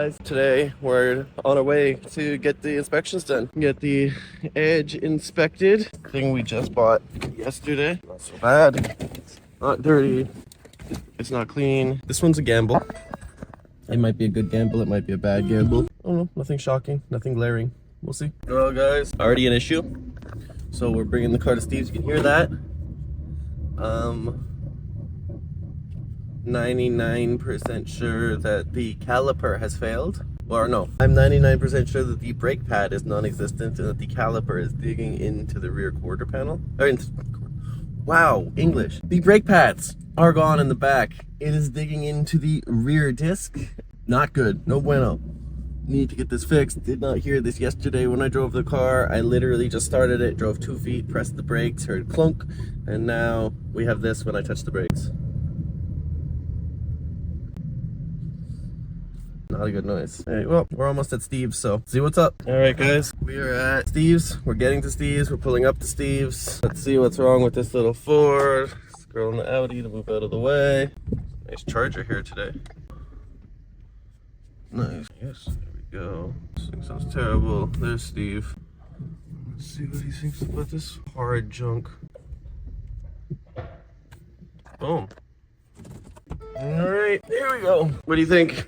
guys, today we're on our way to get the inspections done. Get the edge inspected. Thing we just bought yesterday. Not so bad. Not dirty. It's not clean. This one's a gamble. It might be a good gamble, it might be a bad gamble. I don't know, nothing shocking, nothing glaring. We'll see. Well guys, already an issue. So we're bringing the car to Steve's, you can hear that. 99% sure that the caliper has failed. Or no, I'm 99% sure that the brake pad is non-existent and that the caliper is digging into the rear quarter panel. Wow, English. The brake pads are gone in the back. It is digging into the rear disc. Not good, no bueno. Need to get this fixed. Did not hear this yesterday when I drove the car. I literally just started it, drove 2 feet, pressed the brakes, heard clunk, and now we have this when I touch the brakes. Not a good noise. All right, well, we're almost at Steve's, so see what's up. All right, guys, we are at Steve's. We're getting to Steve's. We're pulling up to Steve's. Let's see what's wrong with this little Ford. This girl in the Audi to move out of the way. Nice charger here today. Nice. Yes, there we go. This thing sounds terrible. There's Steve. Let's see what he thinks about this hard junk. Boom. All right, there we go. What do you think?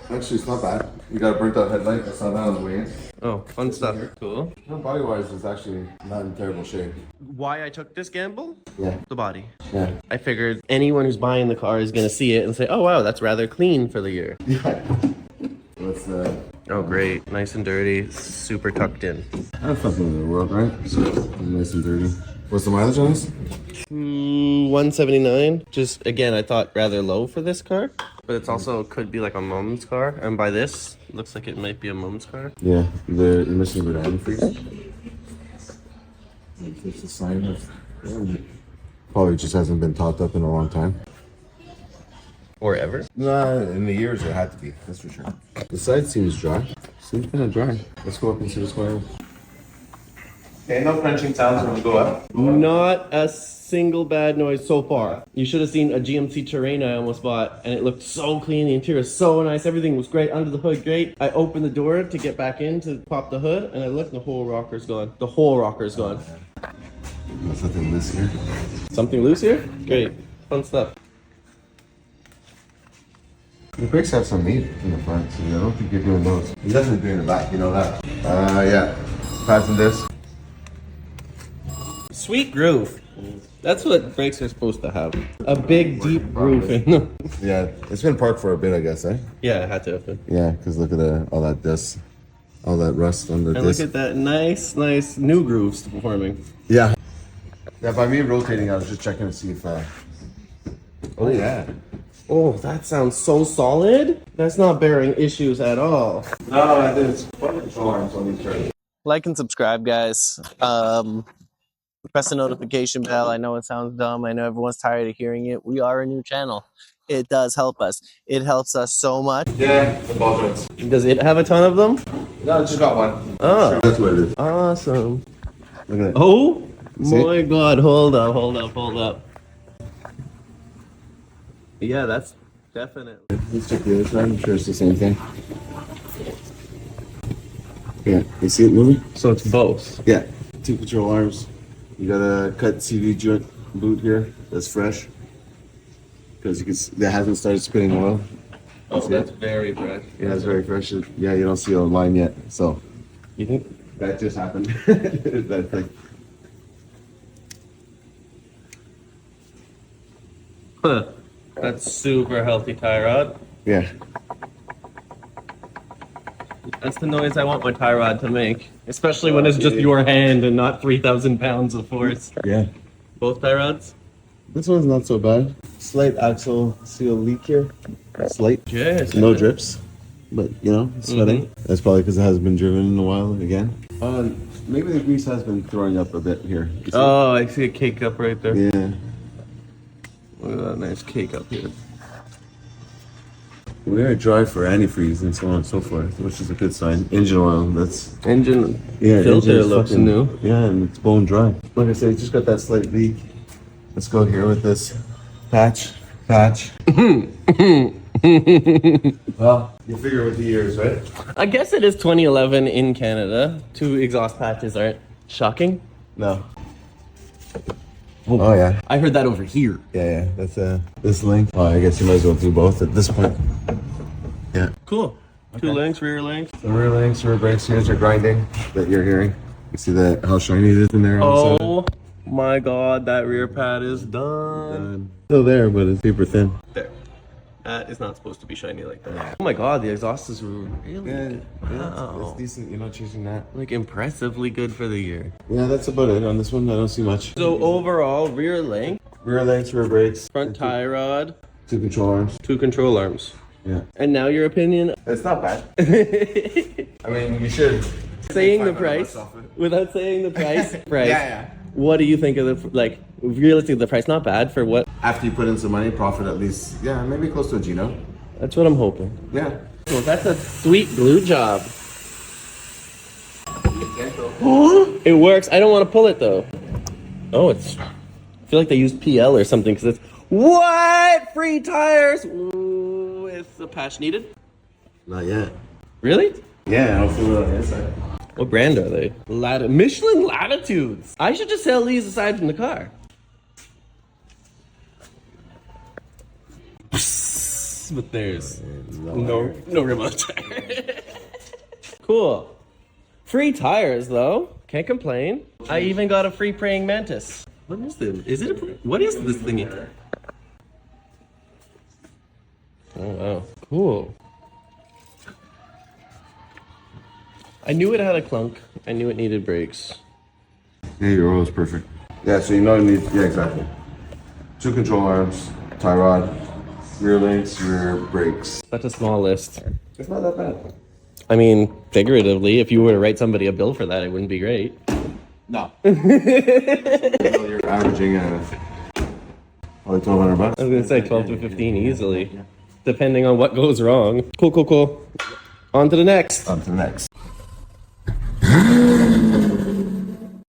Actually, it's not bad. You got a burnt out headlight. I saw that on the way in. Oh, fun stuff. Cool. No, body-wise, it's actually not in terrible shape. Why I took this gamble? Yeah. The body. Yeah. I figured anyone who's buying the car is going to see it and say, oh, wow, that's rather clean for the year. Yeah. What's Oh, great. Nice and dirty. Super tucked in. That's nothing in the world, right? So, nice and dirty. What's the mileage on this? 179. Just, again, I thought rather low for this car. But it's also could be like a mom's car. And by this, looks like it might be a mom's car. Yeah. You're missing a bit of antifreeze. It's a sign of... Probably just hasn't been topped up in a long time. Or ever. Nah, in the years it had to be, that's for sure. The side seems dry. Seems kind of dry. Let's go up and see what's going on. Okay, no crunching sounds when we go up. Not a single bad noise so far. You should have seen a GMC Terrain I almost bought, and it looked so clean. The interior is so nice. Everything was great. Under the hood, great. I opened the door to get back in to pop the hood, and I looked, and the whole rocker's gone. The whole rocker's gone. There's something loose here. Something loose here? Great. Fun stuff. The brakes have some meat in the front, so I don't think you're doing those. You're definitely doing the back, you know that? Yeah. Pads and this. Sweet groove. That's what brakes are supposed to have. A big, deep groove in them. Yeah, it's been parked for a bit, I guess, eh? Yeah, it had to have been. Yeah, because look at all that dust, all that rust on the And disc. look at that nice new grooves forming. Yeah. Yeah, by me rotating, I was just checking to see if... Oh, yeah. Oh, that sounds so solid. That's not bearing issues at all. No, there's quite control arms on these cars. Like and subscribe, guys. Press the notification bell. I know it sounds dumb. I know everyone's tired of hearing it. We are a new channel. It does help us. It helps us so much. Yeah, the ball joints. Does it have a ton of them? No, just got one. Oh, That's what it is. awesome. Look at that. Oh See? my God. Hold up. Yeah, that's definitely. Let's check the other side. I'm sure it's the same thing. Yeah, you see it moving? So it's both. Yeah. 2 control arms. You got a cut CV joint boot here. That's fresh. Because you can see that hasn't started spitting oil. Oh, See that's it? very fresh. Yeah, it's very fresh. Yeah, you don't see a line yet. So You think? that just happened. That thing. Huh. That's super healthy tie rod. Yeah. That's the noise I want my tie rod to make. Especially when it's just your hand and not 3,000 pounds of force. Yeah. Both tie rods? This one's not so bad. Slight axle seal leak here. Slight. Yes. No drips. But, you know, it's sweating. That's probably because it hasn't been driven in a while again. Maybe the grease has been throwing up a bit here. You see? Oh, I see a cake up right there. Yeah. Look at that nice cake up here. We are dry for antifreeze and so on and so forth, which is a good sign. Engine oil, that's... Engine Yeah, filter engine is looks fucking new. Yeah, and it's bone dry. Like I said, it just got that slight leak. Let's go here with this patch. Well, you figure with the years, right? I guess it is 2011 in Canada. 2 exhaust patches aren't shocking. No. Oh yeah. I heard that over here. Yeah. That's this link. Oh, I guess you might as well do both at this point. Yeah. Cool. 2 links, rear links. The rear links, rear brakes, here's your grinding that you're hearing. You see that how shiny it is in there on the side? Oh my god, that rear pad is done. Still there, but it's super thin. There. That is not supposed to be shiny like that. Oh my god, the exhaust is really good. Wow. It's decent. You're not changing that. Like impressively good for the year. Yeah, that's about it on this one. I don't see much. So overall, rear link, Rear links, rear brakes, front tie rod, 2 control arms. 2 control arms. Yeah. And now your opinion? It's not bad. I mean, you should. Saying the price, without saying the price, Yeah. what do you think of the, like, realistically, the price not bad for what? After you put in some money, profit at least, yeah, maybe close to a Gino. That's what I'm hoping. Yeah. Well, that's a sweet glue job. It works. I don't want to pull it though. Oh, it's, I feel like they used PL or something because it's, what? Free tires with a patch needed? Not yet. Really? Yeah, hopefully on the inside. What brand are they? Michelin Latitudes. I should just sell these aside from the car. But there's no remote tire. Cool. Free tires though. Can't complain. I even got a free praying mantis. What is this? Is it what is this thingy? Oh wow. Cool. I knew it had a clunk. I knew it needed brakes. Yeah, your oil is perfect. Yeah, so you know you need, yeah, exactly. 2 control arms, tie rod, rear links, rear brakes. Such a small list. It's not that bad. I mean, figuratively, if you were to write somebody a bill for that, it wouldn't be great. No. You're averaging probably $1,200. I was gonna say 12 to 15 easily, depending on what goes wrong. Cool. On to the next. On to the next.